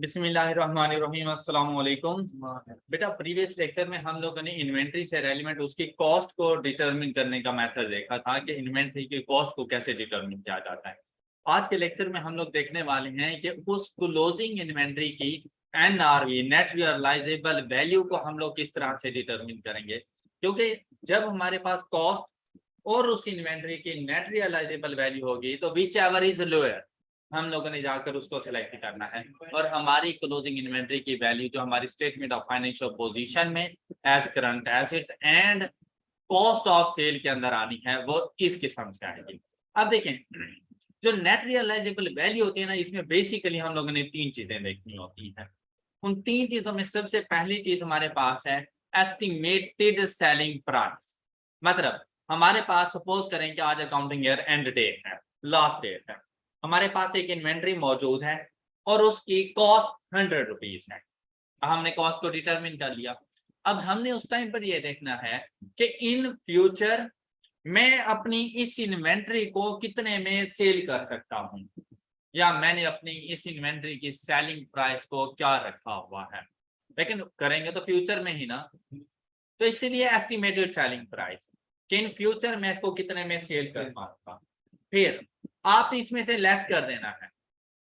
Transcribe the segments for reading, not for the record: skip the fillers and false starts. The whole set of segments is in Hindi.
बिस्मिल्लाहिर्रहमानिर्रहीम, अस्सलाम वालेकुम। बेटा, प्रीवियस लेक्चर में हम लोगों ने इन्वेंट्री से रेलिवेंट उसकी कॉस्ट को डिटरमिन करने का मेथड देखा था कि इन्वेंट्री की कॉस्ट को कैसे डिटरमिन किया जाता है। आज के लेक्चर में हम लोग देखने वाले हैं कि उस क्लोजिंग इन्वेंट्री की NRV, नेट रियलाइजेबल वैल्यू को हम लोग किस तरह से डिटरमिन करेंगे, क्योंकि जब हमारे पास कॉस्ट और उस इन्वेंट्री की नेट रियलाइजेबल वैल्यू होगी तो विच एवर इज लोअर हम लोगों ने जाकर उसको सिलेक्ट करना है और हमारी क्लोजिंग इन्वेंट्री की वैल्यू जो हमारी स्टेटमेंट ऑफ फाइनेंशियल पोजीशन में as current assets and cost of sale के अंदर आनी है वो इस किस्म से आएगी। अब देखें, जो नेट रियलाइजेबल वैल्यू होती है ना, इसमें बेसिकली हम लोगों ने तीन चीजें देखनी होती हैं। उन तीन चीजों में सबसे पहली चीज हमारे पास है एस्टिमेटेड सेलिंग प्राइस। मतलब हमारे पास सपोज करें कि आज अकाउंटिंग ईयर एंड डेट है, लास्ट डेट है, हमारे पास एक इन्वेंट्री मौजूद है और उसकी कॉस्ट 100 रुपीज है। हमने कॉस्ट को डिटरमिन कर लिया। अब हमने उस टाइम पर यह देखना है कि इन फ्यूचर मैं अपनी इस इन्वेंट्री को कितने में सेल कर सकता हूं, या मैंने अपनी इस इन्वेंट्री की सेलिंग प्राइस को क्या रखा हुआ है। लेकिन करेंगे तो फ्यूचर में ही ना, तो इसीलिए एस्टिमेटेड सेलिंग प्राइस कि इन फ्यूचर मैं इसको कितने में सेल कर पाऊंगा। फिर आप इसमें से लेस कर देना है।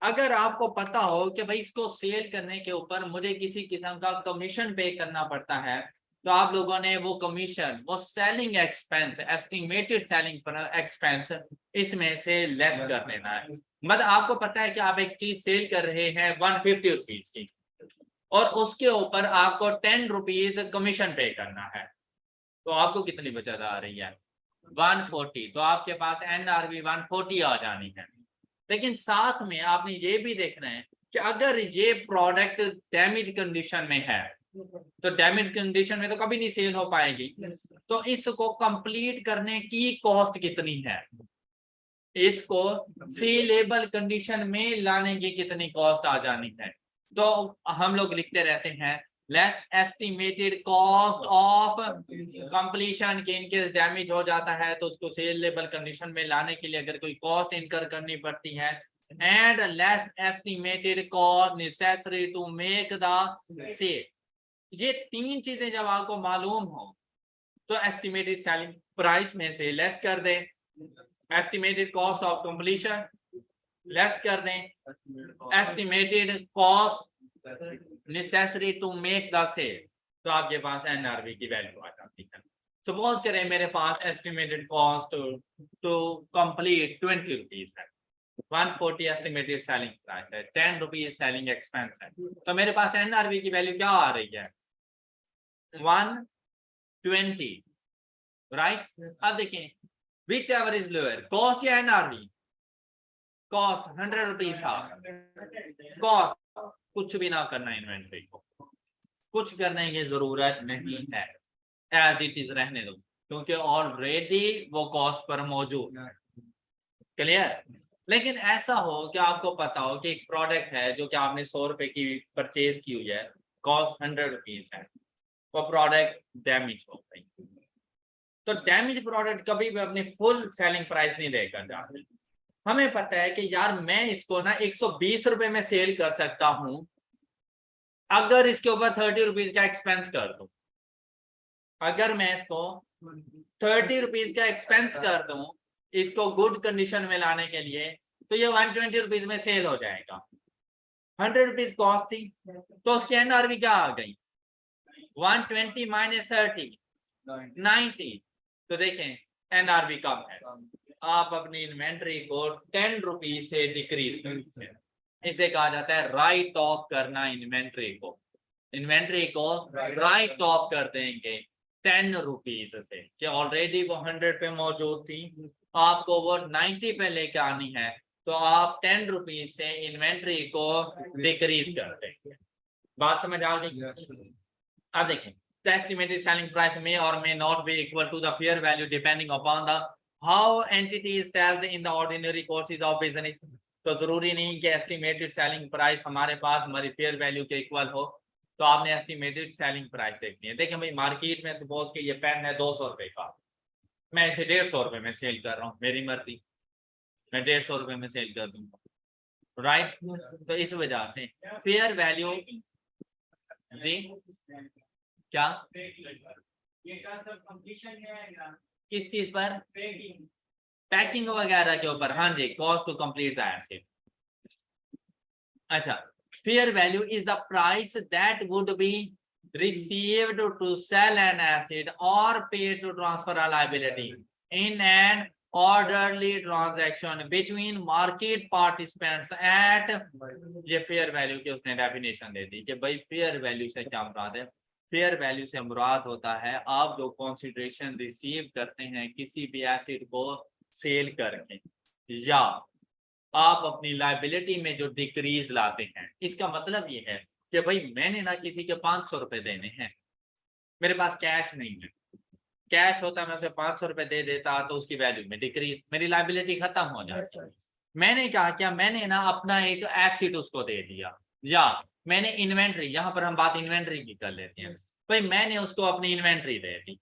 अगर आपको पता हो कि भाई इसको सेल करने के ऊपर मुझे किसी किस्म का कमीशन पे करना पड़ता है, तो आप लोगों ने वो कमीशन, वो selling expense, estimated selling expense इसमें से लेस कर देना है। मतलब आपको पता है कि आप एक चीज सेल कर रहे हैं 150 रुपीज की और उसके ऊपर आपको 10 रुपीज कमीशन पे करना है, तो आपको कितनी बचत आ रही है? 140। तो आपके पास NRV 140 आ जानी है। लेकिन साथ में आपने ये भी देखना है कि अगर ये प्रोडक्ट डैमेज कंडीशन में है तो डैमेज कंडीशन में तो कभी नहीं सेल हो पाएगी, तो इसको कंप्लीट करने की कॉस्ट कितनी है, इसको सेलेबल कंडीशन में लाने की कितनी कॉस्ट आ जानी है। तो हम लोग लिखते रहते हैं less estimated cost of completion, के इनकेस डैमेज हो जाता है तो उसको सेलेबल कंडीशन में लाने के लिए अगर कोई कॉस्ट इनकर करनी पड़ती है, and less estimated cost necessary to make the sale. ये तीन चीजें जब आपको मालूम हो तो एस्टिमेटेड सेलिंग प्राइस में से लेस कर दें, estimated cost of completion less कर दें, estimated cost necessary to make the sale, तो आपके पास NRV की वैल्यू आ जाती है। सपोज करें मेरे पास estimated cost to complete 20 rupees है, 140 एस्टिमेटेड सेलिंग प्राइस है, 10 रुपीज सेलिंग एक्सपेंस है, तो मेरे पास NRV की वैल्यू क्या आ रही है? 120, राइट। अब देखें which ever is lower, cost या NRV? कॉस्ट 100 रुपीज था। कॉस्ट कुछ भी ना करना, इन्वेंट्री को कुछ करने की जरूरत नहीं है, एज इट इज रहने दो, क्योंकि ऑलरेडी वो कॉस्ट पर मौजूद है। क्लियर? लेकिन ऐसा हो कि आपको पता हो कि एक प्रोडक्ट है जो कि आपने 100 रुपए की परचेज की हुई है, कॉस्ट 100 रुपीज है, वो प्रोडक्ट डैमेज हो गई, तो डैमेज प्रोडक्ट कभी भी अपनी फुल सेलिंग प्राइस नहीं लेकर जाते। हमें पता है कि यार मैं इसको ना 120 रुपए में सेल कर सकता हूं अगर इसके ऊपर 30 रुपीज का एक्सपेंस कर दूं। अगर मैं इसको 30 रुपीज का एक्सपेंस कर दूं इसको गुड कंडीशन में लाने के लिए, तो ये 120 रुपीज में सेल हो जाएगा। 100 रुपीज कॉस्ट थी तो उसकी NRV क्या आ गई? 120 माइनस 30, 90। तो देखें NRV कम है, आप अपनी इन्वेंट्री को 10 रुपीज से डिक्रीज करते हैं। इसे कहा जाता है राइट ऑफ करना। इन्वेंट्री को राइट ऑफ कर देंगे 10 रुपीज से, कि ऑलरेडी वो 100 पे मौजूद थी, आपको वो 90 पे लेके आनी है, तो आप 10 रुपीज से इन्वेंट्री को डिक्रीज कर देंगे। बात समझ आ गई? अब देखें, the estimated selling price may or may not be equal to the fair value depending upon the how entity sells in the ordinary courses of business। तो जरूरी नहीं कि एस्टिमेटेड सेलिंग प्राइस हमारे पास हमारी फेयर वैल्यू के इक्वल हो, तो आपने एस्टिमेटेड सेलिंग प्राइस देखनी है। देखिए भाई, मार्केट में सपोज कि ये पेन है 200 रुपए का, मैं इसे 150 रुपए में सेल कर रहा हूँ, मेरी मर्जी, मैं 150 रुपए में सेल कर दूंगा। राइट। तो इस वजह से फेयर वैल्यू जी क्या किस चीज पर, पैकिंग वगैरह के ऊपर, हाँ जी, cost to complete the acid. अच्छा, fair value is the price that would be received to sell an asset or paid to transfer a liability in an orderly transaction between market participants at, ये फेयर वैल्यू की उसने डेफिनेशन दे दी कि भाई फेयर वैल्यू से क्या मुराद है। फेयर वैल्यू से मुराद होता है आप जो कंसिडरेशन रिसीव करते हैं किसी भी एसेट को सेल करके, या आप अपनी लायबिलिटी में जो डिक्रीज लाते हैं। इसका मतलब ये है कि भाई मैंने ना किसी के 500 रुपए देने हैं, मेरे पास कैश नहीं है, कैश होता मैं उसे 500 रुपए दे देता तो उसकी वैल्यू में डिक्रीज, मेरी लायबिलिटी खत्म हो जाती। मैंने क्या किया, मैंने ना अपना एक एसेट उसको दे दिया, या मैंने इन्वेंट्री, यहाँ पर हम बात इन्वेंट्री की कर लेते हैं, भाई मैंने उसको अपनी इन्वेंट्री दे दी,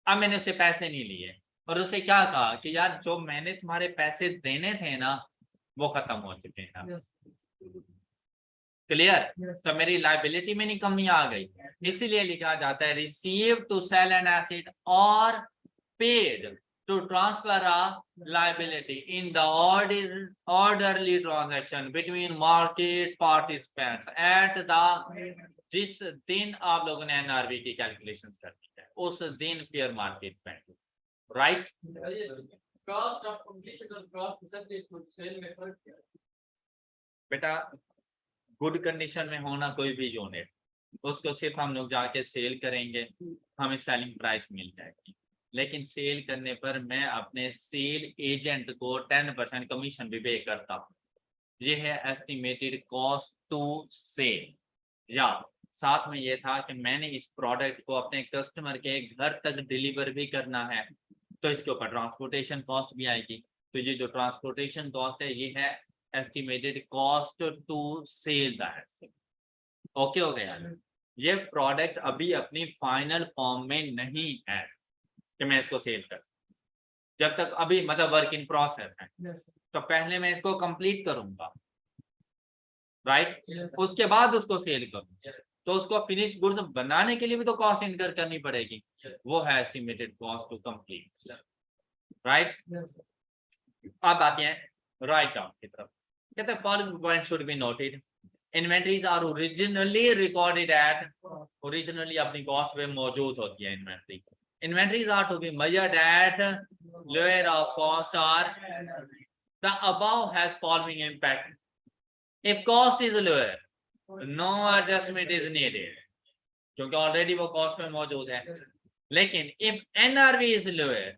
अब मैंने उससे पैसे नहीं लिए और उसे क्या कहा कि यार जो मैंने तुम्हारे पैसे देने थे ना वो खत्म हो चुके हैं। क्लियर? तो मेरी लायबिलिटी में नहीं कमी आ गई, इसीलिए लिखा जाता है receive to sell an asset और paid to transfer a liability in the orderly transaction between market participants at the, जिस दिन आप लोगों ने एनआरवी की कैलकुलेशंस करनी है उस दिन fair market value, right. Cost of completion और कॉस्ट सेल में फर्क क्या है बेटा? गुड कंडीशन में होना कोई भी यूनिट, उसको सिर्फ हम लोग जाके सेल करेंगे, हमें सेलिंग प्राइस मिल जाएगी, लेकिन सेल करने पर मैं अपने सेल एजेंट को 10% कमीशन भी पे करता हूँ। ये है एस्टिमेटेड कॉस्ट टू सेल। या साथ में ये था कि मैंने इस प्रोडक्ट को अपने कस्टमर के घर तक डिलीवर भी करना है, तो इसके ऊपर ट्रांसपोर्टेशन कॉस्ट भी आएगी। तो ये जो ट्रांसपोर्टेशन कॉस्ट है ये है estimated cost to sell the asset. Okay हो गया? ये प्रोडक्ट अभी अपनी फाइनल फॉर्म में नहीं है कि मैं इसको सेल कर, जब तक अभी मतलब वर्क इन प्रोसेस है, तो पहले मैं इसको कंप्लीट करूंगा, राइट, उसके बाद उसको सेल करूंगा, तो उसको फिनिश गुड्स बनाने के लिए भी तो कॉस्ट इनकर करनी पड़ेगी, वो है estimated cost to complete, right. अब आते हैं राइट डाउन की तरफ। कहते हैं following point should be noted, inventories are originally recorded at, originally अपनी कॉस्ट पे मौजूद होती है inventory. Inventories are to be measured at lower of cost or the above has following impact. If cost is lower no adjustment is needed, क्योंकि ऑलरेडी वो कॉस्ट में मौजूद है। लेकिन if NRV is lower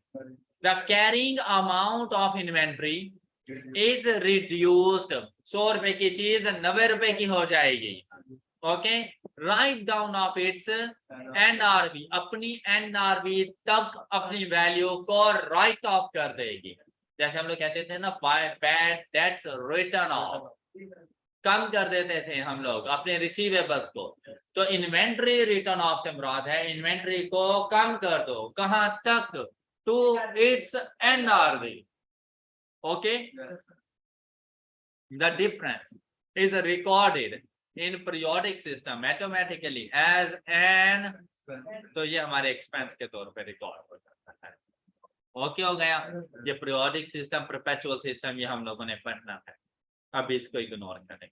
the carrying amount of inventory is reduced, 100 रुपए की चीज 90 रुपए की हो जाएगी। Okay, write down of its NRV, अपनी एनआरवी तक अपनी वैल्यू को राइट ऑफ कर देगी। जैसे हम लोग कहते थे ना बैड डेट्स रिटर्न ऑफ, कम कर देते थे हम लोग अपने रिसीवेबल्स को, तो इन्वेंट्री रिटर्न ऑफ से मुराद है इन्वेंट्री को कम कर दो, कहां तक, to its NRV. Okay, the difference is recorded in periodic system mathematically as an, तो ये हमारे एक्सपेंस के तौर पे रिकॉर्ड हो जाता है। ओके हो गया? ये पीरियोडिक सिस्टम, परपेचुअल सिस्टम, ये हम लोगों ने पढ़ना है, अब इसको इग्नोर करें।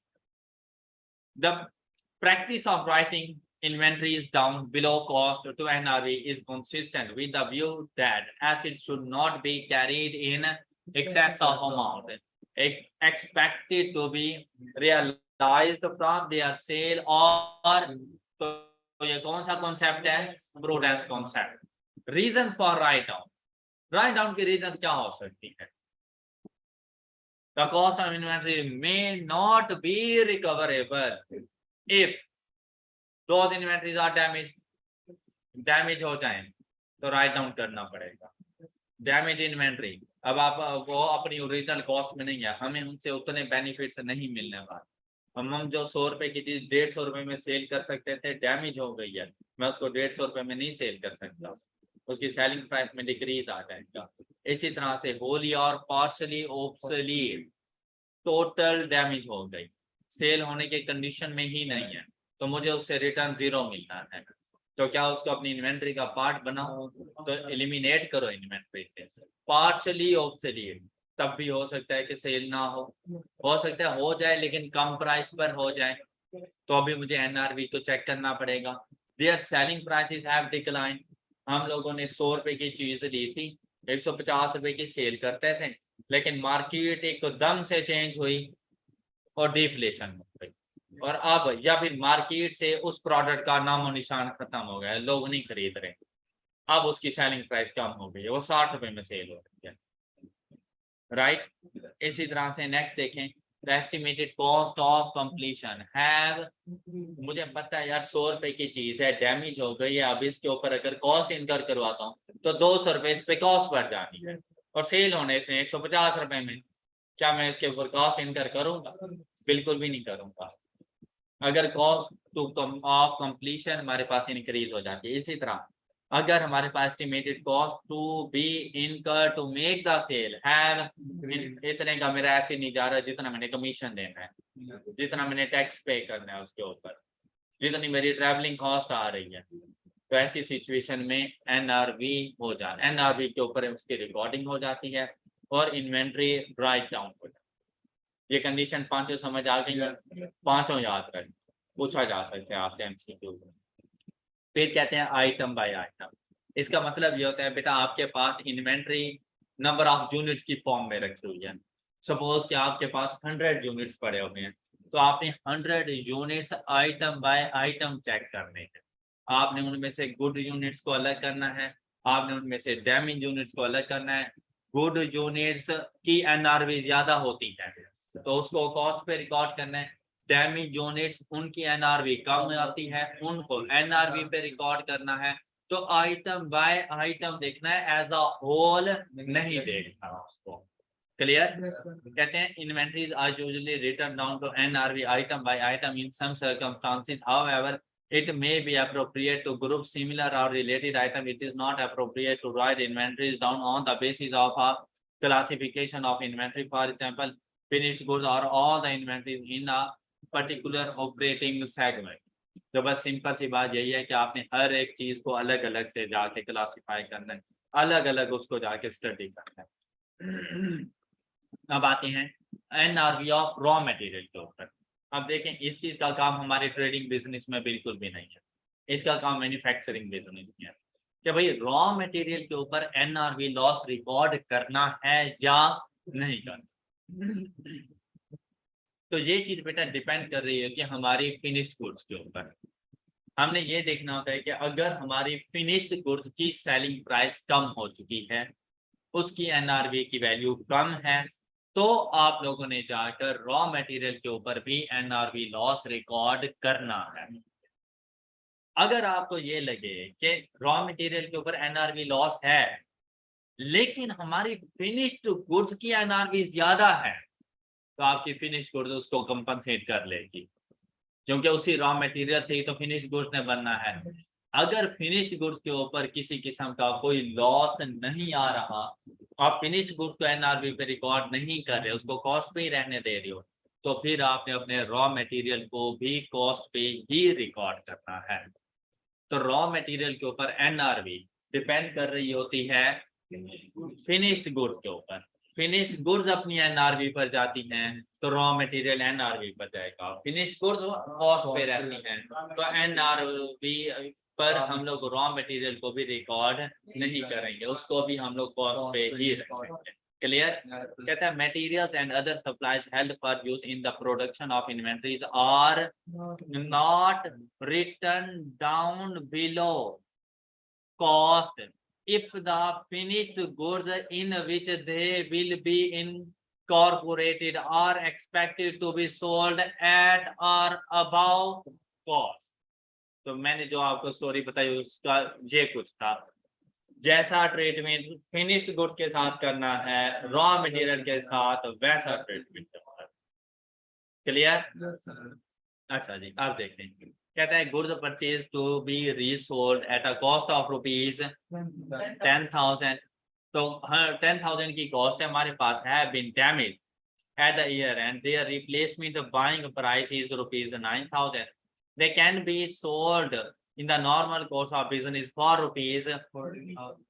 The practice of writing inventories down below cost to NRV is consistent with the view that assets should not be carried in excess of amount expected to be realized from their sale, और तो ये कौन सा कॉन्सेप्ट है? Prudence concept. Reasons for write down, right down की रीजंस क्या हो सकती है? The cost of inventory may not be recoverable if those inventories are damaged, damage हो जाए तो राइट डाउन करना पड़ेगा। डैमेज इन्वेंट्री, अब आप वो अपनी ओरिजिनल कॉस्ट में नहीं है, हमें उनसे उतने बेनिफिट्स नहीं मिलने वाले। हम जो 100 रुपए की चीज 150 रुपए में सेल कर सकते थे, डैमेज हो गई है, मैं उसको 150 रुपए में नहीं सेल कर सकता, उसकी सेलिंग प्राइस में डिक्रीज आ जाएगा। इसी तरह से होली और पार्शली ऑब्सोलीट, टोटल डैमेज हो गई, सेल होने के कंडीशन में ही नहीं है, तो मुझे उससे रिटर्न 0 मिलना है। तो क्या उसको अपनी इन्वेंट्री का पार्ट बनाओ, तो एलिमिनेट करो इन्वेंट्री से। पार्शली ऑब्सोलीट, तब भी हो सकता है कि सेल ना हो सकता है हो जाए लेकिन कम प्राइस पर हो जाए, तो अभी मुझे एनआरवी को चेक करना पड़ेगा। Their selling prices have decline, हम लोगों ने 100 रुपए की चीज ली थी, 150 रुपए की सेल करते थे, लेकिन मार्केट एकदम से चेंज हुई और डिफ्लेशन हो गई, और अब या फिर मार्केट से उस प्रोडक्ट का नामो निशान खत्म हो गया, लोग नहीं खरीद रहे, अब उसकी सेलिंग प्राइस कम हो गई है, वो 60 रुपए में सेल हो रही है, राइट। इसी तरह से नेक्स्ट देखें, the estimated cost of completion have, मुझे पता है यार 100 रुपए की चीज है, डैमेज हो गई है, अब इसके ऊपर अगर कॉस्ट इनकर करवाता हूँ तो 200 रुपए इस पे कॉस्ट बढ़ जानी है, और सेल होने इसमें 150 रुपए में, क्या मैं इसके ऊपर कॉस्ट इनकर करूंगा? बिल्कुल भी नहीं करूंगा। अगर कॉस्ट टू ऑफ कंप्लीशन हमारे पास इंक्रीज हो जाती है। इसी तरह अगर हमारे पास estimated cost to be incur to make the sale have, इतने का मेरा ऐसे नहीं जा रहा जितना मैंने कमीशन देना है, जितना मैंने टैक्स पे करना है उसके ऊपर, जितनी मेरी ट्रैवलिंग कॉस्ट आ रही है, तो ऐसी सिचुएशन में एनआरवी हो जाना, एनआरवी के ऊपर उसकी रिकॉर्डिंग हो जाती है और इन्वेंट्री राइट डाउन हो जाती है। ये कंडीशन पांचों समझ आ गई, पांचों याद रखें, पूछा जा सकता है आपसे एमसीक्यू में। फिर कहते हैं आइटम बाय आइटम, इसका मतलब ये होता है बेटा आपके पास इन्वेंट्री नंबर ऑफ यूनिट्स की फॉर्म में रखी हुई है, सपोज कि आपके पास 100 यूनिट्स पड़े हुए हैं, तो आपने 100 units item by item check करने हैं, आपने उनमें से गुड यूनिट्स को अलग करना है, आपने उनमें से डैमेज यूनिट्स को अलग करना है। गुड यूनिट्स की एनआरवी ज्यादा होती है तो उसको कॉस्ट पे रिकॉर्ड करना है, डैमेज यूनिट्स उनकी एनआरवी कम आती है, उनको एनआरवी पे रिकॉर्ड करना है। तो आइटम बाय आइटम देखना है, एज अ होल नहीं देखना उसको। क्लियर? कहते हैं inventories are usually written down to NRV item by item in some circumstances, however it may be appropriate to group similar or related item. It is not appropriate to write inventories down on the basis of a classification of inventory. For example, finished goods are all the inventories in a particular operating segment. तो बस सिंपल सी बात यही है कि आपने हर एक चीज को अलग अलग से जाके क्लासिफाई करना है, अलग अलग उसको जाके स्टडी करना है। अब आते हैं एनआरवी ऑफ रॉ मटेरियल के ऊपर। अब देखें इस चीज का काम हमारे ट्रेडिंग बिजनेस में बिल्कुल भी नहीं है, इसका काम मैन्युफैक्चरिंग बिजनेस में है कि भाई रॉ मटेरियल के ऊपर एनआरवी लॉस रिकॉर्ड करना है या नहीं करना। तो ये चीज बेटा डिपेंड कर रही है कि हमारी फिनिश्ड गुड्स के ऊपर। हमने ये देखना होता है कि अगर हमारी फिनिश्ड गुड्स की सेलिंग प्राइस कम हो चुकी है, उसकी एनआरवी की वैल्यू कम है, तो आप लोगों ने जाकर रॉ मटेरियल के ऊपर भी एनआरवी लॉस रिकॉर्ड करना है। अगर आपको ये लगे कि रॉ मटेरियल के ऊपर एनआरवी लॉस है लेकिन हमारी फिनिश्ड गुड्स की एनआरवी ज्यादा है, तो आपकी फिनिश्ड गुड्स उसको कंपनसेट कर लेगी, क्योंकि उसी रॉ मटेरियल से ही तो फिनिश्ड गुड्स ने बनना है। अगर फिनिश्ड गुड्स के ऊपर किसी किस्म का कोई लॉस नहीं आ रहा, आप फिनिश्ड गुड्स को एनआरवी पे रिकॉर्ड नहीं कर रहे, उसको कॉस्ट पे ही रहने दे रहे हो, तो फिर आपने अपने रॉ मटेरियल को भी कॉस्ट पे ही रिकॉर्ड करना है। तो रॉ मटेरियल के ऊपर एनआरवी डिपेंड कर रही होती है फिनिश्ड गुड्स के ऊपर। फिनिश्ड गुड्स अपनी एनआरवी पर जाती हैं तो रॉ मटेरियल एनआरवी पर जाएगा, फिनिश्ड गुड्स कॉस्ट पे रहती हैं तो एनआरवी पर हम लोग रॉ मटेरियल को भी रिकॉर्ड नहीं करेंगे, उसको भी हम लोग कॉस्ट पे ही रखेंगे। क्लियर? कहता है materials and other supplies held for use in the production of inventories are not written down below cost if the finished goods in which they will be incorporated are expected to be sold at or above cost। तो मैंने जो आपको स्टोरी बताई उसका ये कुछ था, जैसा ट्रीटमेंट फिनिश्ड गुड के साथ करना है रॉ मटेरियल के साथ वैसा ट्रीटमेंट करना है। क्लियर? अच्छा जी, आप देखते हैं कहता है goods purchase to be resold at a cost of rupees 10,000। तो 10,000 की कॉस्ट है, हमारे पास है been damage at the year end, their replacement buying price is rupees 9,000. They can be sold in the normal course of business for rupees,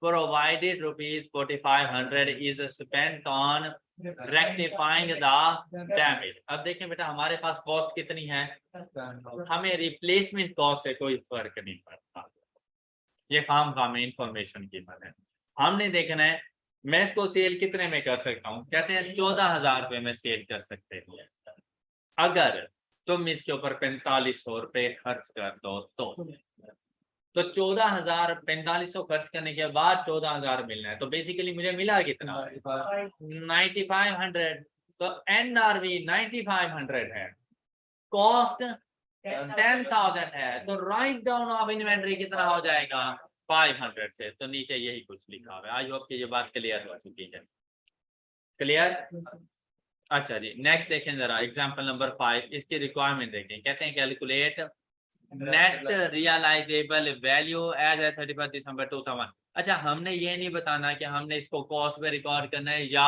provided rupees 4,500 is spent on rectifying the damage. अब देखें बेटा हमारे पास कॉस्ट कितनी है, हमें रिप्लेसमेंट कॉस्ट से कोई फर्क नहीं पड़ता, ये खाम में इंफॉर्मेशन की बात है। हमने देखना है मैं इसको सेल कितने में कर सकता हूँ, कहते हैं 14,000 रुपए में सेल कर सकते हैं। अगर तुम इसके ऊपर 4,500 रुपए खर्च कर दो तो 14,000 4,500 खर्च करने के बाद 14,000 मिलना है, तो बेसिकली मुझे मिला कितना 9,500। तो NRV 9,500 है, कॉस्ट 10,000 है, तो राइट डाउन ऑफ इन्वेंट्री कितना हो जाएगा 500 से। तो नीचे यही कुछ लिखा हुआ है। आई होप कि ये बात क्लियर हो चुकी है। क्लियर? अच्छा जी, नेक्स्ट देखें जरा एग्जांपल नंबर 5, इसकी रिक्वायरमेंट देखें। कहते हैं calculate net realisable value as a 31 December 2000। अच्छा, हमने ये नहीं बताना कि हमने इसको कॉस्ट पे रिकॉर्ड करना है या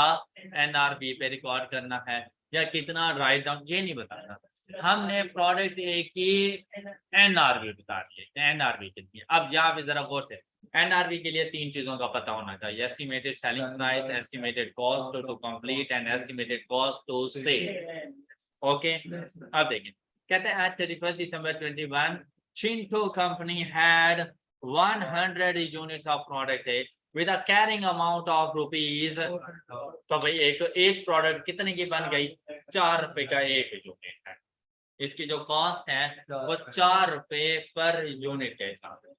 NRV पे रिकॉर्ड करना है या कितना राइट डाउन, ये नहीं बताना। हमने प्रोडक्ट ए की NRV बता दिए, NRV के लिए। अब यहाँ पे जरा गौर से, NRV के लिए 3 चीजों का पता होना चाहिए, estimated selling price, estimated cost to complete and estimated cost to sell. Okay, अब देखिए कहते हैं at 31 December 21 Chinto company had 100 units of product A with a carrying amount of rupees। तो भाई एक प्रोडक्ट कितने की बन गई, 4 रुपए का एक यूनिट है। इसकी जो कॉस्ट है वो 4 रुपए पर यूनिट के हिसाब से।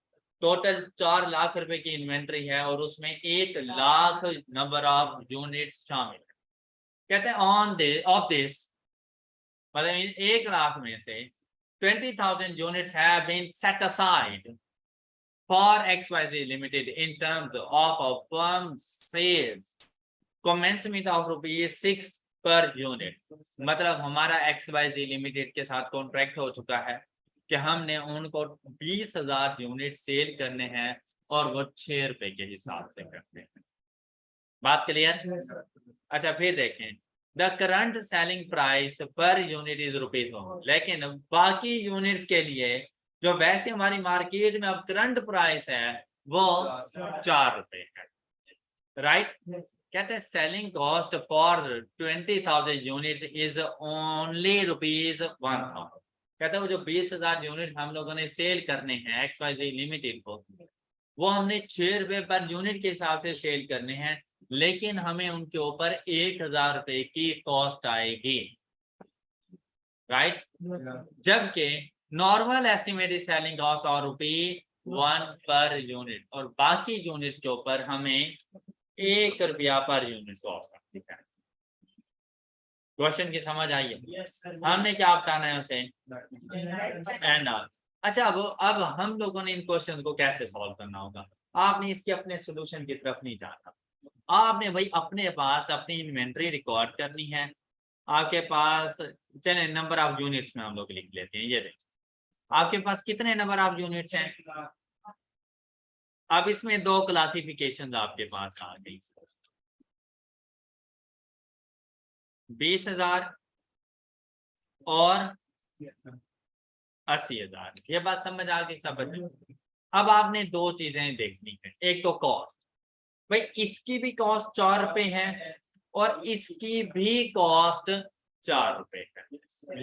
टोटल 4 लाख रुपए की इन्वेंट्री है और उसमें 1 लाख नंबर ऑफ यूनिट्स शामिल है। कहते हैं ऑफ दिस, मतलब 1 लाख में से 20,000 units have been set aside for XYZ Limited in terms of a firm sales commencement of ₹6 per unit। मतलब हमारा XYZ Limited के साथ कॉन्ट्रैक्ट हो चुका है कि हमने उनको 20,000 यूनिट सेल करने हैं और वो 6 रुपए के हिसाब से करते हैं। बात क्लियर? अच्छा, फिर देखें the current selling price per unit is ₹1, लेकिन बाकी यूनिट्स के लिए जो वैसे हमारी मार्केट में अब करंट प्राइस है वो 4 रुपए है, राइट। कहते हैं selling cost for 20,000 units is only ₹1,000। कहते हैं वो जो 20,000 यूनिट हम लोगों ने सेल करने हैं XYZ लिमिटेड को, वो हमने 6 रुपए पर यूनिट के हिसाब से सेल करने हैं, लेकिन हमें उनके ऊपर 1,000 रुपए की कॉस्ट आएगी, राइट। जबकि नॉर्मल एस्टिमेटेड सेलिंग कॉस्ट और ₹1 पर यूनिट, और बाकी यूनिट के ऊपर हमें ₹1 पर यूनिट कॉस्ट आती है। क्वेश्चन की समझ आई है? हमने क्या बताना है उसे, NR। अच्छा, अब हम लोगों ने इन क्वेश्चन को कैसे सॉल्व करना होगा। आपने इसके अपने सोल्यूशन की तरफ नहीं जाना, आपने भाई अपने पास अपनी इन्वेंट्री रिकॉर्ड करनी है। आपके पास चले नंबर ऑफ यूनिट्स में हम लोग लिख लेते हैं। ये देखिए आपके पास कितने नंबर ऑफ यूनिट्स हैं। अब इसमें 2 क्लासिफिकेशन आपके पास आ गई, 20,000 और 80,000। ये बात समझ आ गई सब? अब आपने 2 चीजें देखनी है, एक तो कॉस्ट, भाई इसकी भी कॉस्ट 4 रुपए है और इसकी भी कॉस्ट 4 रुपए है।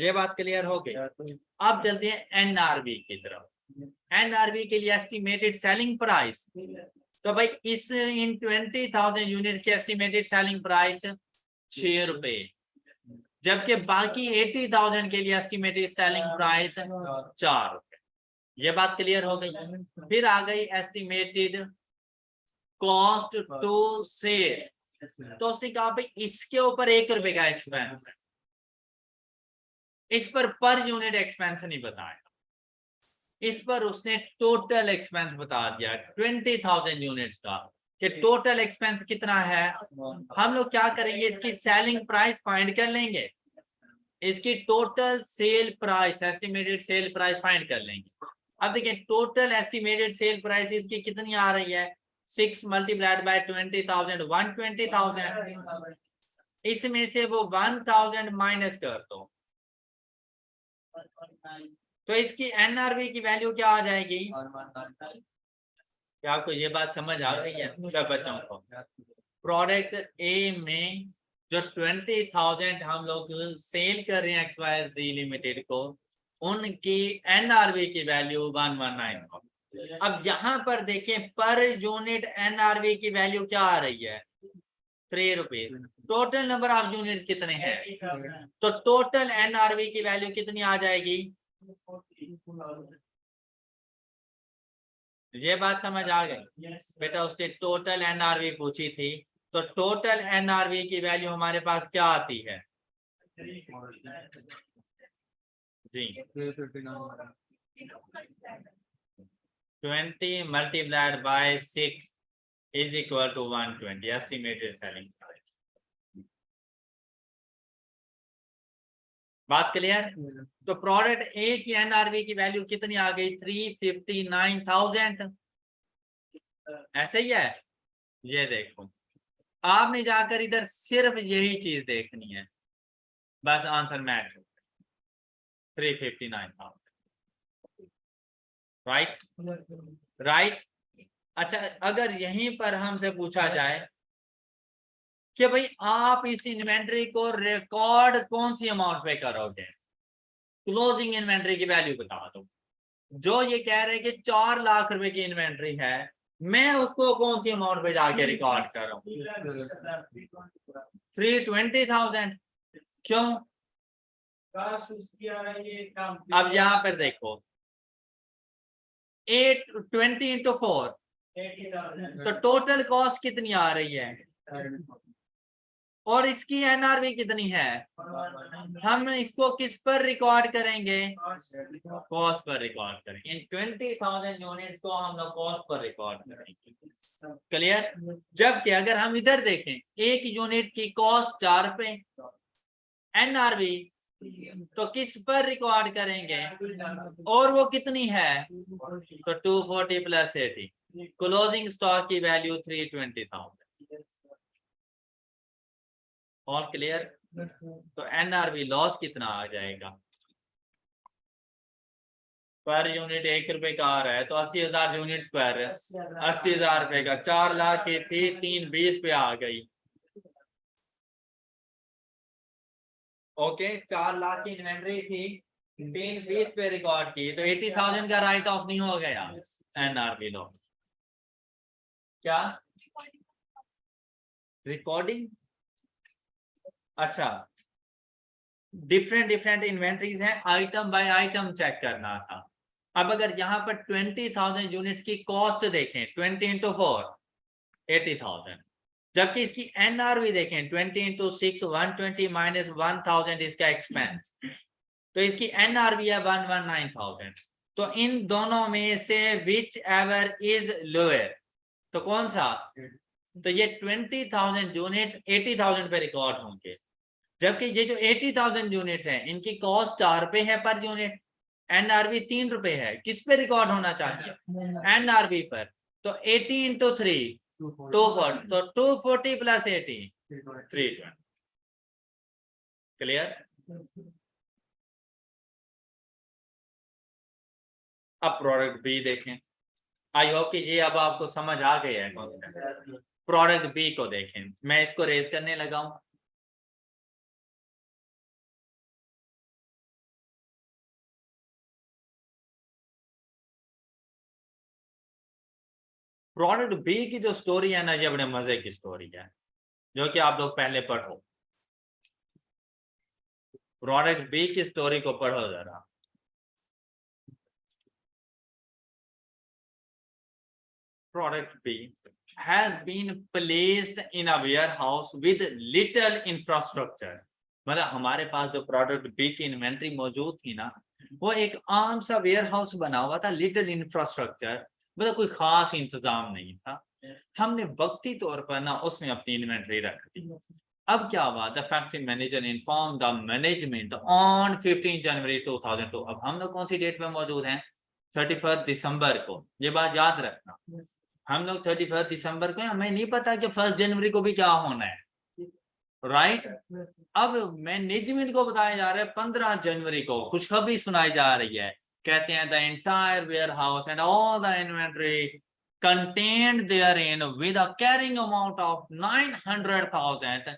ये बात क्लियर हो गई। अब चलते हैं NRV की तरफ। NRV के लिए एस्टिमेटेड सेलिंग प्राइस, तो भाई इस इन 20,000 यूनिट की एस्टिमेटेड सेलिंग प्राइस 6 रुपए, जबकि बाकी 80,000 के लिए एस्टिमेटेड सेलिंग प्राइस 4 रुपए। ये बात क्लियर हो गई। फिर आ गई एस्टिमेटेड कॉस्ट टू सेल, तो उसने कहा भाई इसके ऊपर 1 रुपए का एक्सपेंस है, इस पर यूनिट एक्सपेंस नहीं बताया, इस पर उसने टोटल एक्सपेंस बता दिया 20,000 यूनिट्स का कि टोटल एक्सपेंस कितना है। हम लोग क्या करेंगे, इसकी सेलिंग प्राइस फाइंड कर लेंगे, इसकी total sale price estimated sale price find कर लेंगे। अब देखिए टोटल एस्टिमेटेड सेल प्राइस इसकी कितनी आ रही है, 6 × 20,000 120,000। इसमें से वो 1000 माइनस कर दो, तो इसकी एनआरवी की वैल्यू क्या आ जाएगी? क्या आपको ये बात समझ आ रही है सब बच्चों को? प्रोडक्ट ए में जो 20,000 हम लोग सेल कर रहे हैं XYZ लिमिटेड को, उनकी एनआरवी की वैल्यू 119। अब यहाँ पर देखें पर यूनिट एनआरवी की वैल्यू क्या आ रही है? 3 रुपए। टोटल नंबर ऑफ यूनिट्स कितने हैं? तो टोटल एनआरवी की वैल्यू कितनी आ जाएगी? ये बात समझ आ गई बेटा? उसने टोटल एनआरवी पूछी थी, तो टोटल एनआरवी की वैल्यू हमारे पास क्या आती है जी? 20 multiplied by 6 is equal to 120 estimated selling price। बात क्लियर? तो प्रोडक्ट ए की एनआरवी की वैल्यू कितनी आ गई? 359,000। ऐसे ही है? ये देखो, आपने जाकर इधर सिर्फ यही चीज देखनी है, बस आंसर मैच हो, 359,000। राइट। अच्छा, अगर यहीं पर हमसे पूछा जाए कि भाई आप इस इन्वेंट्री को रिकॉर्ड कौन सी अमाउंट पे करोगे, क्लोजिंग इन्वेंट्री की वैल्यू बता दो। जो ये कह रहे हैं कि 4 लाख रुपए की इन्वेंट्री है, मैं उसको कौन सी अमाउंट पे जाके रिकॉर्ड करूं? 320,000। क्यों? अब यहां पर देखो, 20 into 4, तो टोटल कॉस्ट कितनी आ रही है? और इसकी एनआरवी कितनी है? हम इसको किस पर रिकॉर्ड करेंगे? कॉस्ट पर रिकॉर्ड करेंगे। इन 20,000 यूनिट्स को हम लोग कॉस्ट पर रिकॉर्ड करेंगे। क्लियर? जबकि अगर हम इधर देखें, एक यूनिट की कॉस्ट 4 रुपए, एनआरवी तो किस पर रिकॉर्ड करेंगे? और वो कितनी है? तो 240 प्लस 80, क्लोजिंग स्टॉक की वैल्यू 320,000। All clear? तो एनआरवी लॉस कितना आ जाएगा? पर यूनिट 1 रुपए का आ रहा है, तो 80,000 यूनिट्स पर 80,000 रुपए का, 4 लाख की थी, 320 पे आ गई। ओके, 4 लाख की इन्वेंट्री थी, 320 पे रिकॉर्ड की, तो 80,000 का राइट ऑफ नहीं हो गया एनआरवी लॉस। क्या रिकॉर्डिंग? अच्छा, डिफरेंट इन्वेंट्रीज हैं, आइटम बाय आइटम चेक करना था। अब अगर यहाँ पर 20,000 यूनिट्स की कॉस्ट देखें, 20 into 4 80,000, जबकि इसकी एनआरवी देखें 20 into 6 120 माइनस 1,000 इसका एक्सपेंस, तो इसकी एनआरवी है 119,000। तो इन दोनों में से विच एवर इज लोअर, तो कौन सा? तो ये 20,000 यूनिट्स 80,000 पे रिकॉर्ड होंगे, जबकि ये जो 80,000 यूनिट्स हैं इनकी कॉस्ट 4 रुपए है पर यूनिट, एनआरवी 3 रुपए है। किस पे रिकॉर्ड होना चाहिए? एनआरवी पर। तो 80 into 3 240, तो 240 प्लस 80 320। क्लियर? अब प्रोडक्ट बी देखें। आई होप कि ये अब आपको समझ आ गया है कॉन्सेप्ट। प्रोडक्ट बी को देखें, मैं इसको रेज करने लगा हूं। प्रोडक्ट बी की जो स्टोरी है ना, ये बड़े मजे की स्टोरी है, जो कि आप लोग पहले पढ़ो। प्रोडक्ट बी की स्टोरी को पढ़ो जरा। Product B has been placed in a warehouse with little infrastructure। मतलब हमारे पास जो प्रोडक्ट बी की इन्वेंट्री मौजूद थी ना, वो एक आम सा वेयरहाउस बना हुआ था, लिटिल इंफ्रास्ट्रक्चर, मतलब कोई खास इंतजाम नहीं था। हमने वक्ती तौर पर ना उसमें अपनी इन्वेंट्री रख दी। अब क्या हुआ? The factory manager inform the management on 15 जनवरी 2002। अब हम लोग कौन सी डेट में मौजूद हैं? 31 दिसंबर को। ये बात याद रखना, हम लोग 31 दिसंबर को, हमें नहीं पता कि 1 जनवरी को भी क्या होना है। राइट। अब मैनेजमेंट को बताया जा रहा है 15 जनवरी को खुशखबरी सुनाई जा रही है, कहते हैं the entire warehouse and all the inventory contained therein with a carrying amount of 900,000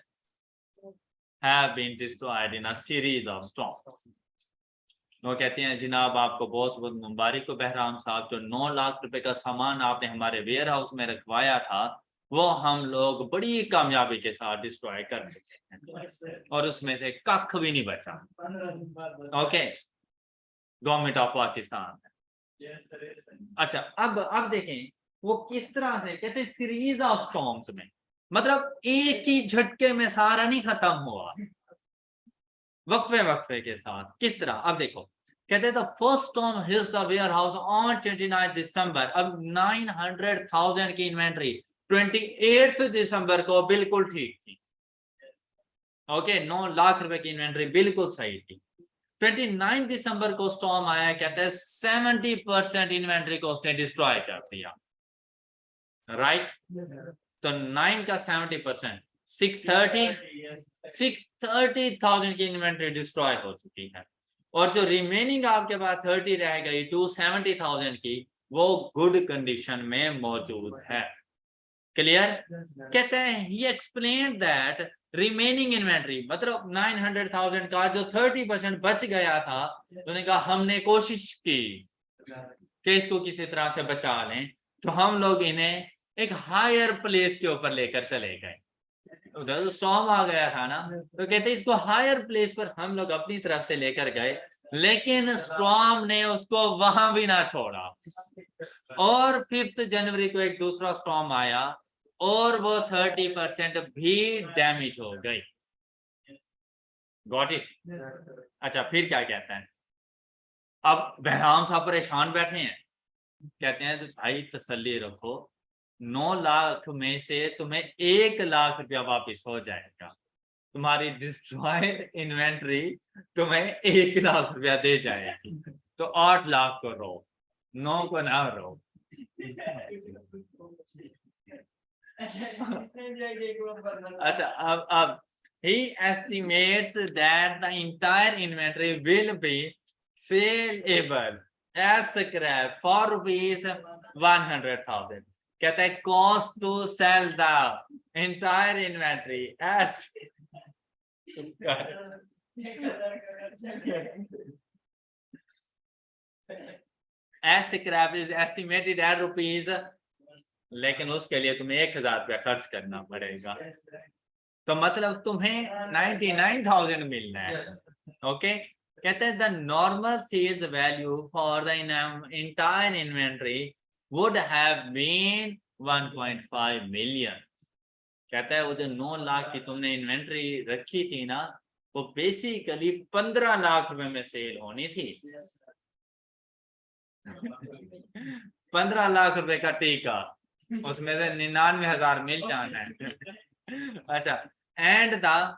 have been destroyed in a series of storms। वो कहते हैं जनाब आपको बहुत बहुत मुबारक हो बहराम साहब, जो 9 लाख रुपए का सामान आपने हमारे वेयर हाउस में रखवाया था वो हम लोग बड़ी कामयाबी के साथ डिस्ट्रॉय कर देते हैं और उसमें से कख भी नहीं बचा। Okay, government of Pakistan. अच्छा, अब देखें वो किस तरह से कहते हैं सीरीज ऑफ स्टॉर्म्स में, मतलब एक ही झटके में सारा नहीं खत्म हुआ, वक्फे वक्फे के साथ। किस तरह, अब देखो कहते हैं the first storm hits the warehouse on 29 दिसंबर। अब 900,000 की इन्वेंटरी 28 दिसंबर को बिल्कुल ठीक थी। ओके, 9 लाख रुपए की इन्वेंटरी बिल्कुल सही थी। 29 दिसंबर को स्टॉर्म आया, कहते हैं 70% इन्वेंटरी को उसने डिस्ट्रॉय कर दिया। राइट, तो 9 का 70% 630,000 की इन्वेंटरी डिस्ट्रॉय हो चुकी है, और जो रिमेनिंग आपके पास 30 रह गई 270,000 की, वो गुड कंडीशन में मौजूद है। क्लियर? कहते हैं ही एक्सप्लेन दैट रिमेनिंग इन्वेंटरी, मतलब 900,000 का जो 30% बच गया था, उन्होंने कहा हमने कोशिश की कि इसको किसी तरह से बचा लें, तो हम लोग इन्हें एक हायर प्लेस के ऊपर लेकर चले गए। उधर स्टॉर्म आ गया था ना, तो कहते हैं इसको हायर प्लेस पर हम लोग अपनी तरफ से लेकर गए, लेकिन स्टॉर्म ने उसको वहां भी ना छोड़ा, और 5 जनवरी को एक दूसरा स्टॉर्म आया और वो 30% भी डैमेज हो गई। Got it? अच्छा, फिर क्या कहता है, अब बहराम साहब परेशान बैठे हैं, कहते हैं तो भाई तसल्ली रखो, 9 लाख में से तुम्हें 1 लाख रुपया वापस हो जाएगा, तुम्हारी डिस्ट्रॉयड इन्वेंट्री तुम्हें 1 लाख रुपया दे जाएगी, तो 8 लाख को रो, 9 को ना रो। अच्छा, अब he estimates that the entire inventory will be saleable as scrap for rupees 100,000। कहता है cost to sell the entire inventory as scrap is estimated at rupees, लेकिन उसके लिए तुम्हें 1,000 रुपया खर्च करना पड़ेगा, तो मतलब तुम्हें 99,000 मिलना है। ओके, कहते हैं the normal sales value for the entire inventory would have been 1.5 million. कहता है वो जो 9 लाख की तुमने इन्वेंटरी रखी थी ना, वो बेसिकली 15 लाख रुपए में सेल होनी थी। 15 लाख रुपए का टीका, उसमें से 99,000 मिल जाना है। अच्छा, and the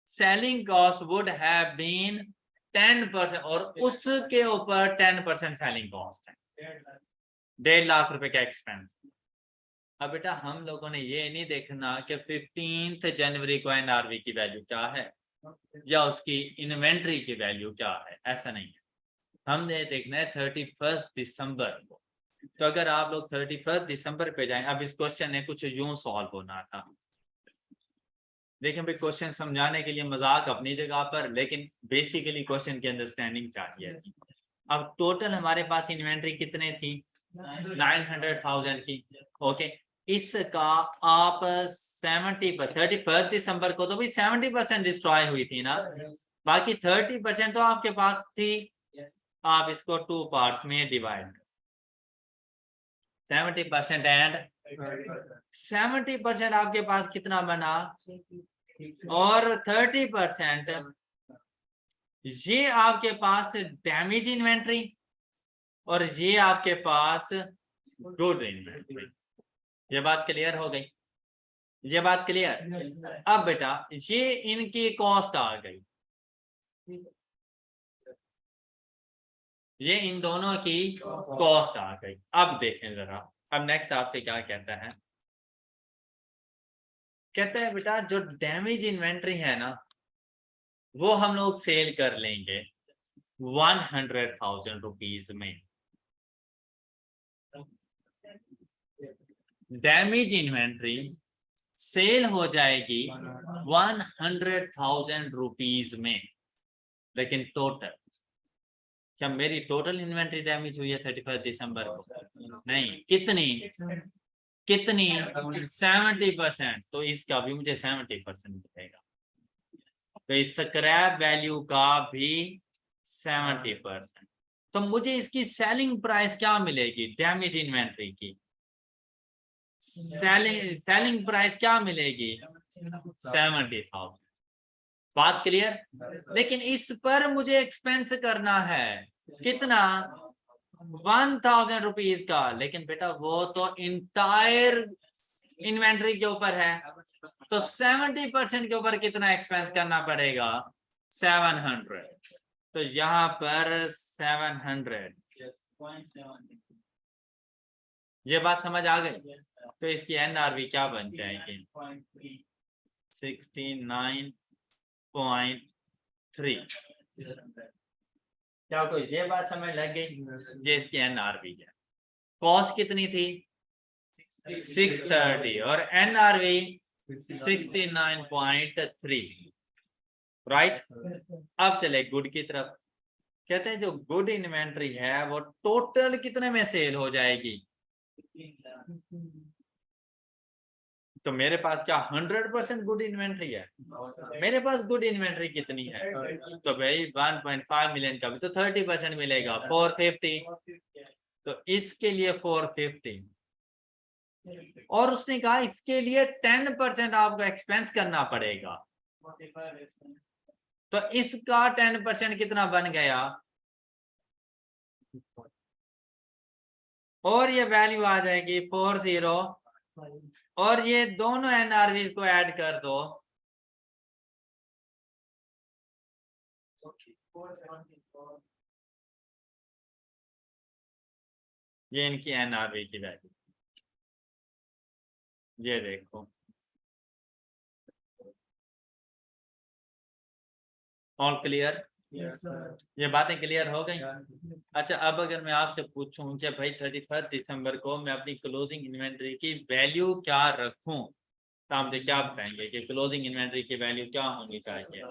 selling cost would have been 10%, और उसके ऊपर 10% सेलिंग कॉस्ट है, 1.5 लाख रुपए का एक्सपेंस। अब बेटा हम लोगों ने ये नहीं देखना कि 15 जनवरी को एनआरवी की वैल्यू क्या है या उसकी इन्वेंट्री की वैल्यू क्या है, ऐसा नहीं है, हमने देखना है 31 दिसंबर को। तो अगर आप लोग 31 दिसंबर पे जाएं, अब इस क्वेश्चन ने कुछ यूं सॉल्व होना था, देखें भाई क्वेश्चन समझाने के लिए मजाक अपनी जगह पर, लेकिन बेसिकली क्वेश्चन की अंडरस्टैंडिंग चाहिए। अब टोटल हमारे पास इन्वेंट्री कितने थी, 900,000 की। ओके, इसका आप 31 दिसंबर को तो भी 70% डिस्ट्रॉय हुई थी ना, बाकी 30% तो आपके पास थी। आप इसको 2 पार्ट्स में डिवाइड, 70% एंड 70% आपके पास कितना बना, और 30% ये आपके पास डैमेज इन्वेंट्री, और ये आपके पास गुड इन्वेंट्री। ये बात क्लियर हो गई? ये बात क्लियर? अब बेटा ये इनकी कॉस्ट आ गई, ये इन दोनों की कॉस्ट आ गई। अब देखें जरा, अब नेक्स्ट आपसे क्या कहता है, कहते हैं बेटा जो डैमेज इन्वेंट्री है ना वो हम लोग सेल कर लेंगे 100,000 रुपीज में। डैमेज इन्वेंट्री सेल हो जाएगी 100,000 रुपीज में, लेकिन टोटल, क्या मेरी टोटल इन्वेंट्री डैमेज हुई है 31 दिसंबर को? नहीं। कितनी कितनी? 70%। तो इसका भी मुझे 70% मिलेगा। तो इस स्क्रैप वैल्यू का भी 70%। तो मुझे इसकी सेलिंग प्राइस क्या मिलेगी डैमेज इन्वेंट्री की? सेलिंग प्राइस क्या मिलेगी? 70,000। बात क्लियर? लेकिन इस पर मुझे एक्सपेंस करना है कितना? 1,000 रुपीज का। लेकिन बेटा वो तो इंटायर इन्वेंट्री के ऊपर है, तो 70% के ऊपर कितना एक्सपेंस करना पड़ेगा? 700। तो यहाँ पर 700। ये बात समझ आ गई? तो इसकी एनआरवी क्या बन जाएगी? 69.3। क्या कोई ये बात समझ लग गई? ये इसकी एनआरवी है। कॉस्ट कितनी थी? 630 और एनआरवी 69.3। राइट। अब चले गुड की तरफ। कहते हैं जो गुड इन्वेंट्री है वो टोटल कितने में सेल हो जाएगी? तो मेरे पास क्या 100% गुड इन्वेंट्री है? मेरे पास गुड इन्वेंट्री कितनी है? तो भाई 1.5 मिलियन का भी तो 30% मिलेगा, 450। तो इसके लिए 450 और उसने कहा इसके लिए 10% आपको एक्सपेंस करना पड़ेगा। तो इसका 10% कितना बन गया? और ये वैल्यू आ जाएगी 40 और ये दोनों एनआरवी को ऐड कर दो। ये इनकी एनआरवी की वैल्यू, ये देखो। All clear? ये बातें क्लियर हो गई? अच्छा, अब अगर मैं आपसे पूछूं कि भाई 31 दिसंबर को मैं अपनी क्लोजिंग इन्वेंट्री की वैल्यू क्या रखूं, तो आप मुझे क्या बताएंगे कि क्लोजिंग इन्वेंट्री की वैल्यू क्या होनी चाहिए?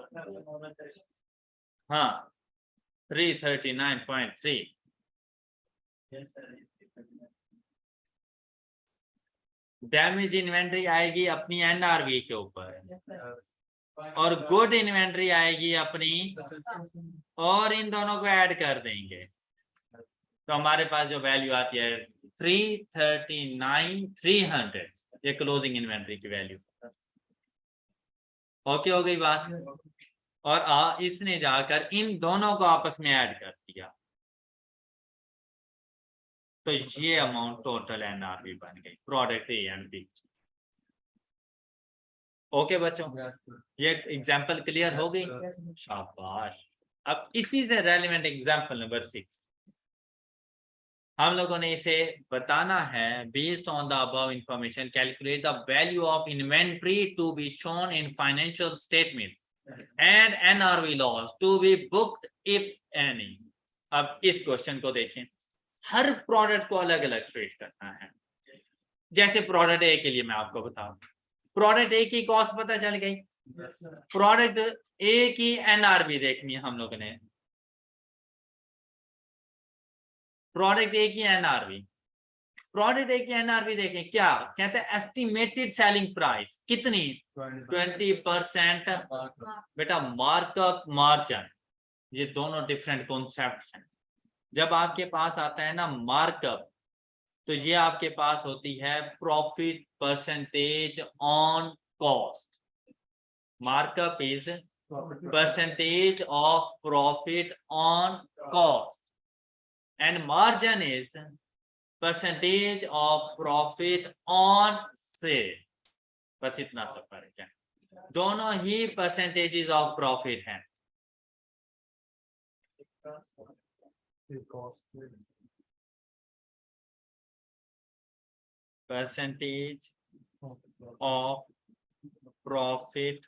हाँ, 339.3। डैमेज इन्वेंट्री आएगी अपनी एनआरवी के ऊपर और गुड इन्वेंट्री आएगी अपनी, और इन दोनों को ऐड कर देंगे तो हमारे पास जो वैल्यू आती है 339,300। ये क्लोजिंग इन्वेंट्री की वैल्यू। ओके हो गई बात? और इसने जाकर इन दोनों को आपस में ऐड कर दिया तो ये अमाउंट टोटल एनआरवी बन गई, product A and B. Okay बच्चों, ये एग्जांपल क्लियर हो गई? शाबाश। अब इसी से रेलेवेंट एग्जांपल नंबर 6 हम लोगों ने इसे बताना है। Based on the above information calculate the value of inventory to be shown in financial statement and NRV loss to be booked if any. अब इस क्वेश्चन को देखें, हर प्रोडक्ट को अलग अलग ट्रीट करना है। जैसे प्रोडक्ट ए के लिए मैं आपको बताऊं, प्रोडक्ट ए की कॉस्ट पता चल गई, प्रोडक्ट ए की एनआरवी देखनी है हम लोगों ने। प्रोडक्ट ए की एनआरवी, प्रोडक्ट ए की एनआरवी देखें, क्या कहते हैं? एस्टिमेटेड सेलिंग प्राइस कितनी? 20%। बेटा मार्कअप मार्जिन, ये दोनों डिफरेंट कॉन्सेप्ट्स हैं। जब आपके पास आता है ना मार्कअप, तो ये आपके पास होती है profit percentage on cost. Markup is percentage of profit on cost and margin is percentage of profit on sale. बस इतना सा फर्क है, दोनों ही परसेंटेजेस ऑफ प्रॉफिट हैं। Percentage of profit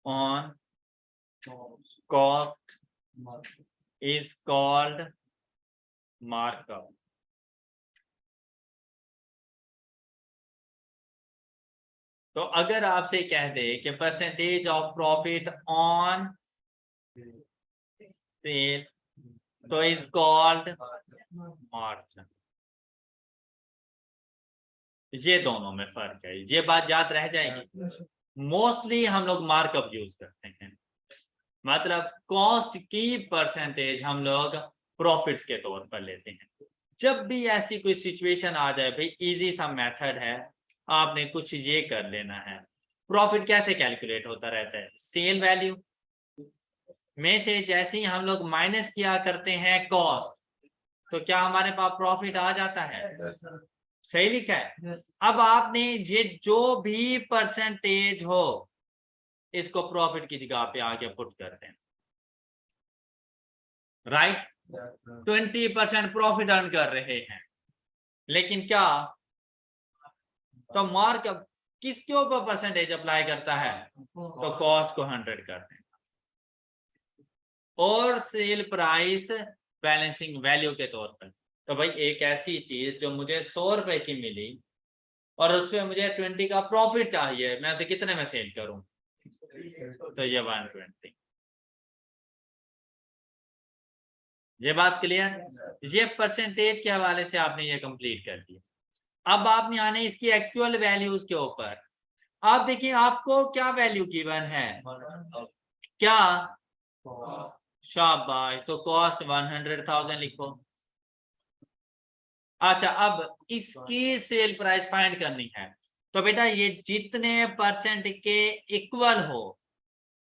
on cost is called markup. तो अगर आपसे कह दे कि percentage of profit on sale तो इज कॉल्ड मार्जिन। ये दोनों में फर्क है, ये बात याद रह जाएगी। मोस्टली हम लोग मार्कअप यूज करते हैं, मतलब कॉस्ट की परसेंटेज हम लोग प्रॉफिट्स के तौर पर लेते हैं। जब भी ऐसी कोई सिचुएशन आ जाए, भाई इजी सा मेथड है, आपने कुछ ये कर लेना है। प्रॉफिट कैसे कैलकुलेट होता रहता है? सेल वैल्यू में से जैसे ही हम लोग माइनस किया करते हैं कॉस्ट, तो क्या हमारे पास प्रॉफिट आ जाता है? सही लिखा है। अब आपने ये जो भी परसेंटेज हो इसको प्रॉफिट की जगह पे आके पुट करते हैं, राइट? 20% प्रॉफिट अर्न कर रहे हैं, लेकिन क्या तो मार्कअप किसके ऊपर परसेंटेज अप्लाई करता है? तो कॉस्ट को 100 करते हैं और सेल प्राइस बैलेंसिंग वैल्यू के तौर पर। तो भाई एक ऐसी चीज जो मुझे 100 रुपए की मिली और उसमें मुझे 20 का प्रॉफिट चाहिए, मैं उसे कितने में सेल करूं? तो ये 120। ये बात क्लियर? ये परसेंटेज के हवाले से आपने ये कंप्लीट कर दिया। अब आपने आने इसकी एक्चुअल वैल्यूज के ऊपर, आप देखिए आपको क्या वैल्यू गिवन है, क्या? शाबाश, तो कॉस्ट 100,000 लिखो। अच्छा, अब इसकी सेल प्राइस फाइंड करनी है, तो बेटा ये जितने परसेंट के इक्वल हो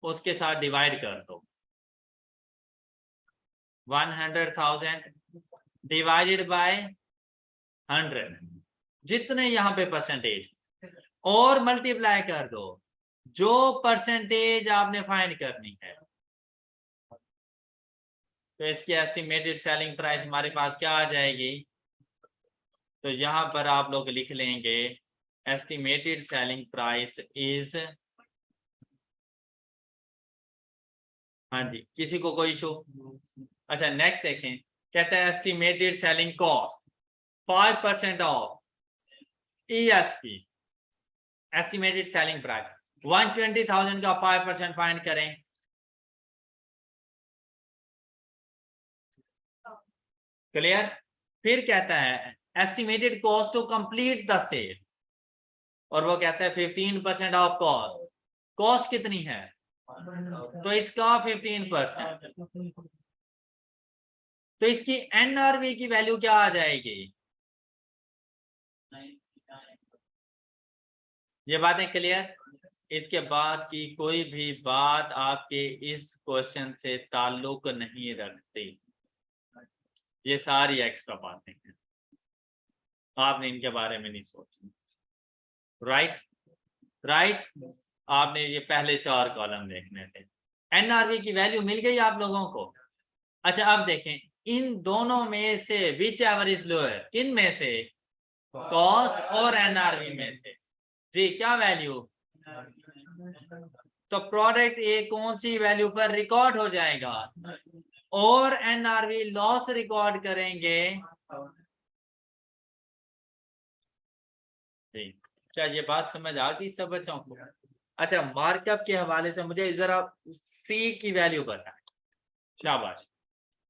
उसके साथ डिवाइड कर दो। 100,000 डिवाइडेड बाय 100, जितने यहाँ पे परसेंटेज, और मल्टीप्लाई कर दो जो परसेंटेज आपने फाइंड करनी है। तो इसकी एस्टिमेटेड सेलिंग प्राइस हमारे पास क्या आ जाएगी? तो यहां पर आप लोग लिख लेंगे एस्टिमेटेड सेलिंग प्राइस इज, हाँ जी, किसी को कोई इशू? अच्छा, नेक्स्ट देखें, कहता है estimated selling cost 5% of ESP, estimated selling price 120,000 का 5% फाइंड करें। क्लियर? फिर कहता है estimated cost to complete the sale, और वो कहता है 15% ऑफ कॉस्ट। कॉस्ट कितनी है? तो इसका 15%, तो इसकी NRV की वैल्यू क्या आ जाएगी? ये बातें क्लियर? इसके बाद की कोई भी बात आपके इस क्वेश्चन से ताल्लुक नहीं रखती, ये सारी एक्स्ट्रा बातें हैं, आपने इनके बारे में नहीं सोचना। राइट? आपने ये पहले 4 कॉलम देखने थे। NRV की वैल्यू मिल गई आप लोगों को? अच्छा, अब देखें इन दोनों में से विच एवर इज लोअर, किन में से? कॉस्ट और NRV में से। जी, क्या वैल्यू? तो प्रोडक्ट ए कौन सी वैल्यू पर रिकॉर्ड हो जाएगा? और NRV लॉस रिकॉर्ड करेंगे। जी, क्या ये बात समझ आ गई सब बच्चों को? अच्छा, मार्कअप के हवाले से मुझे जरा सी की वैल्यू बताएं। शाबाश,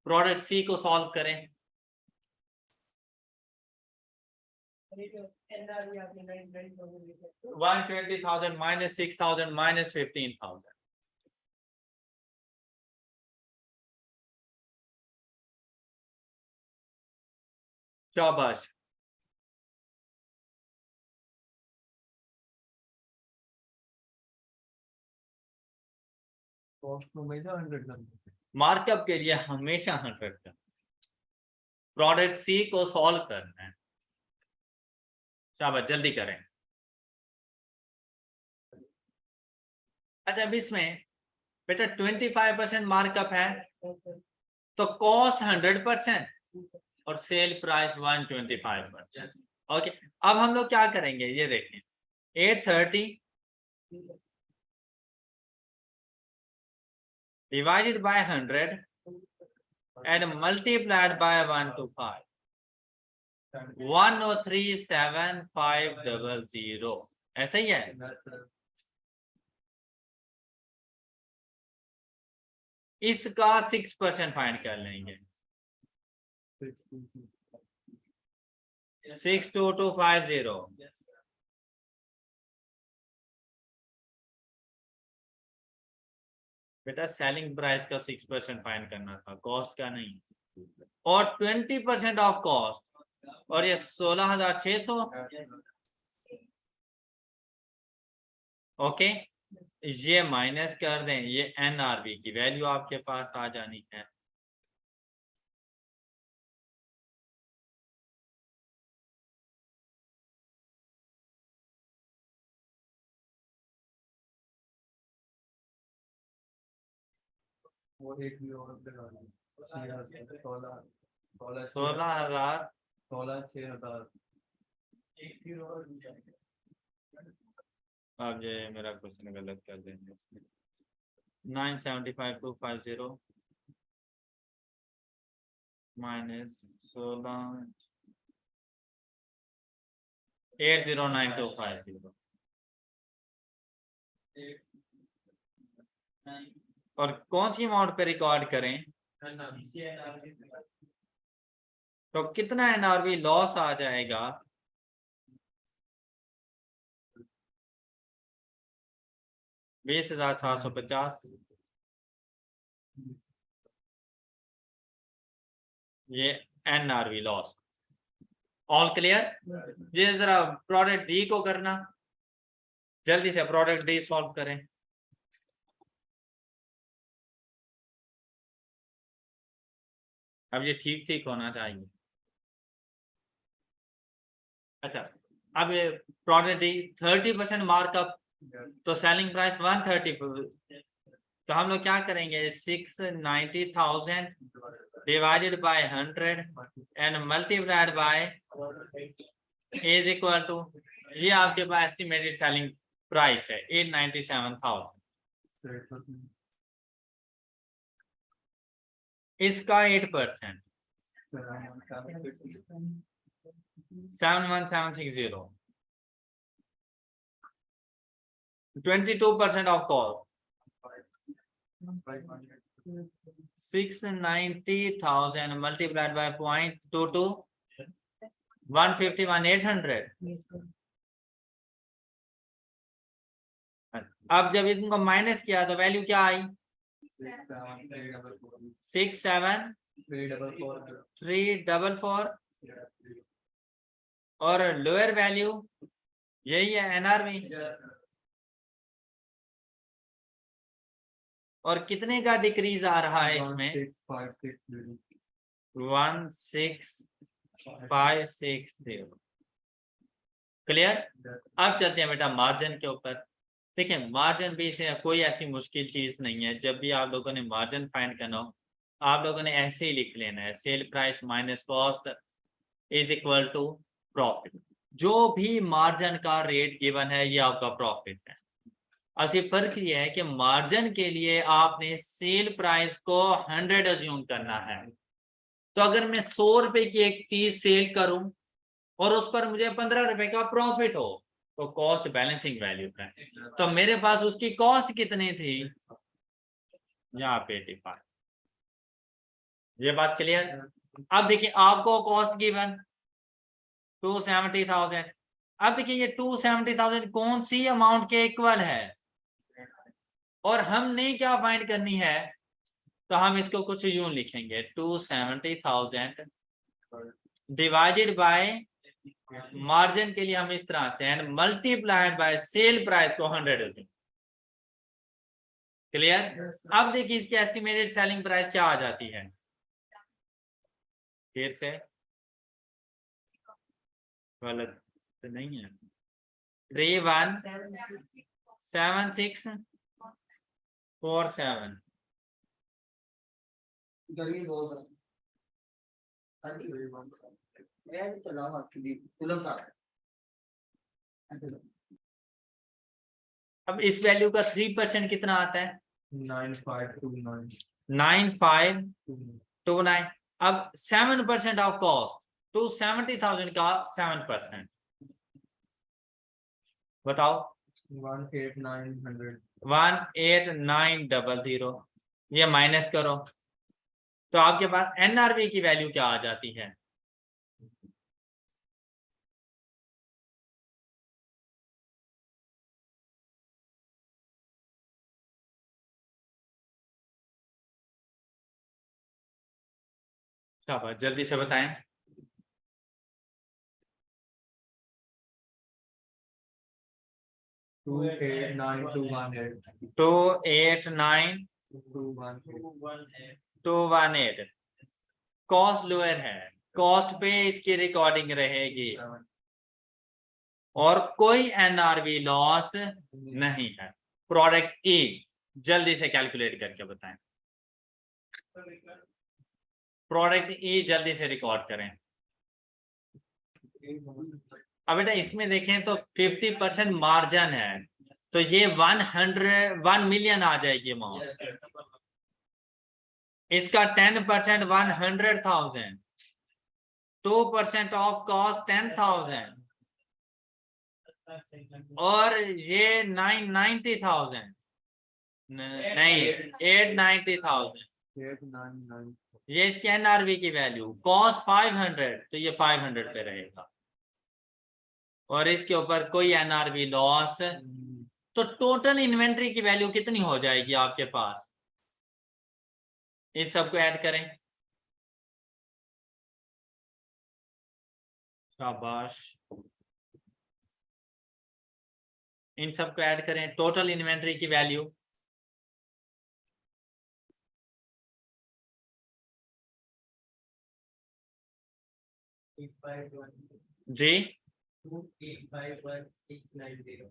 प्रोडक्ट सी को सॉल्व करें। 120,000 माइनस 6,000 माइनस 15,000। शाबाश, मार्कअप के लिए हमेशा 100 करना, प्रोडक्ट सी को सॉल्व करना है। शाबाश, जल्दी करें। अच्छा, अब इसमें बेटा 25% मार्कअप है, तो कॉस्ट 100% और सेल प्राइस 125%। ओके, अब हम लोग क्या करेंगे ये देखें, 830 divided by 100 and multiplied by 125, 103,750, ऐसा ही है। इसका 6% फाइंड कर लेंगे, 62250। बेटा सेलिंग प्राइस का 6% फाइंड करना था, कॉस्ट का नहीं, और 20% ऑफ कॉस्ट, और ये 16,600। ओके, ये माइनस कर दें, ये एनआरवी की वैल्यू आपके पास आ जानी है। वो एक भी और लगा लो। 16,000 16,600 एक भी और अब ये मेरा क्वेश्चन गलत कर देंगे इसमें, 975,250 माइनस 16 809,250, और कौन सी अमाउंट पे रिकॉर्ड करें, तो कितना एनआरवी लॉस आ जाएगा, 20,750। ये एनआरवी लॉस। All clear. ये जरा प्रोडक्ट डी को करना, जल्दी से प्रोडक्ट डी सॉल्व करें। अब ये ठीक ठीक होना चाहिए। अच्छा, अब ये प्रोडक्ट डी 30% मार्कअप, तो सेलिंग प्राइस 130, तो हम लोग क्या करेंगे, 690,000 divided by 100 and multiplied by is equal to, ये आपके पास एस्टिमेटेड सेलिंग प्राइस है 897,000, इसका 8% 71760, 22% ऑफ कॉस्ट, 690,000 multiplied by 0.22, 151,800। अब जब इनको माइनस किया तो वैल्यू क्या आई, 67344, और लोअर वैल्यू यही है एनआरवी, और कितने का डिक्रीज आ रहा है इसमें, 16560। क्लियर। अब चलते हैं बेटा मार्जिन के ऊपर। देखिए मार्जिन भी से कोई ऐसी मुश्किल चीज नहीं है, जब भी आप लोगों ने मार्जिन फाइंड करना हो आप लोगों ने ऐसे ही लिख लेना है, sale price minus cost is equal to profit. जो भी मार्जिन का रेट गिवन है ये आपका प्रॉफिट है। असली फर्क ये है कि मार्जिन के लिए आपने सेल प्राइस को 100 अज्यूम करना है। तो अगर मैं 100 रुपए की एक चीज सेल करूं और उस पर मुझे 15 रुपए का प्रॉफिट हो तो कॉस्ट बैलेंसिंग वैल्यू है। तो मेरे पास उसकी कॉस्ट कितनी थी, यहाँ पे 85। ये बात क्लियर। अब देखिए आपको कॉस्ट गिवन 270,000। अब देखिए ये 270,000 कौन सी अमाउंट के इक्वल है, और हमने क्या फाइंड करनी है, तो हम इसको कुछ यूं लिखेंगे, 270,000 डिवाइडेड बाय मार्जिन के लिए हम इस तरह से, and multiplied bye sale price को 100। क्लियर। अब देखिए इसकी एस्टिमेटेड सेलिंग प्राइस क्या आ जाती है, फिर से गलत तो नहीं है, 317647। गर्मी बहुत है। अब इस वैल्यू का 3% कितना आता है? 9529। अब 7% ऑफ कॉस्ट, 270,000 का 7%, बताओ। 18900। ये माइनस करो तो आपके पास एनआरवी की वैल्यू क्या आ जाती है? शाबाश, जल्दी से बताएं। 289,218। कॉस्ट लोअर है, कॉस्ट पे इसकी रिकॉर्डिंग रहेगी और कोई एनआरवी लॉस नहीं है। प्रोडक्ट ई, जल्दी से कैलकुलेट करके बताएं। प्रोडक्ट ई जल्दी से रिकॉर्ड करें। अब बेटा इसमें देखें तो 50% मार्जिन है, तो ये 1 मिलियन आ जाएगी अमाउंट। इसका 10% 100,000, 2% ऑफ कॉस्ट 10,000 और ये 990,000 नहीं 890,000। ये इसके एनआरवी की वैल्यू। कॉस्ट 500, तो ये 500 पे रहेगा और इसके ऊपर कोई एनआरवी लॉस। तो टोटल इन्वेंट्री की वैल्यू कितनी हो जाएगी आपके पास? इस सबको ऐड करें। शाबाश, इन सबको ऐड करें। टोटल इन्वेंट्री की वैल्यू जी 2851690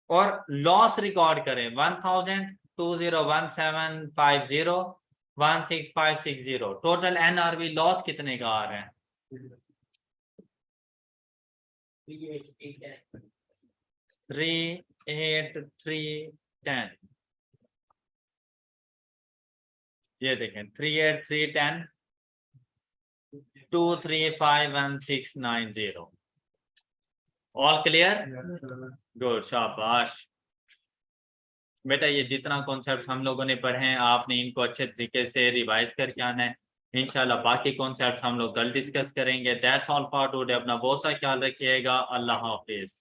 और लॉस रिकॉर्ड करें 1000, 201750, 16560। टोटल एनआरवी लॉस कितने का आ रहा है? 38310। ये देखें 38310, 2351690। All clear? गुड, शाबाश बेटा। ये जितना कॉन्सेप्ट हम लोगों ने पढ़े हैं आपने इनको अच्छे तरीके से रिवाइज करके आना है। इंशाल्लाह बाकी कॉन्सेप्ट हम लोग कल डिस्कस करेंगे। That's all for today. अपना बहुत सा ख्याल रखिएगा। अल्लाह हाफिज।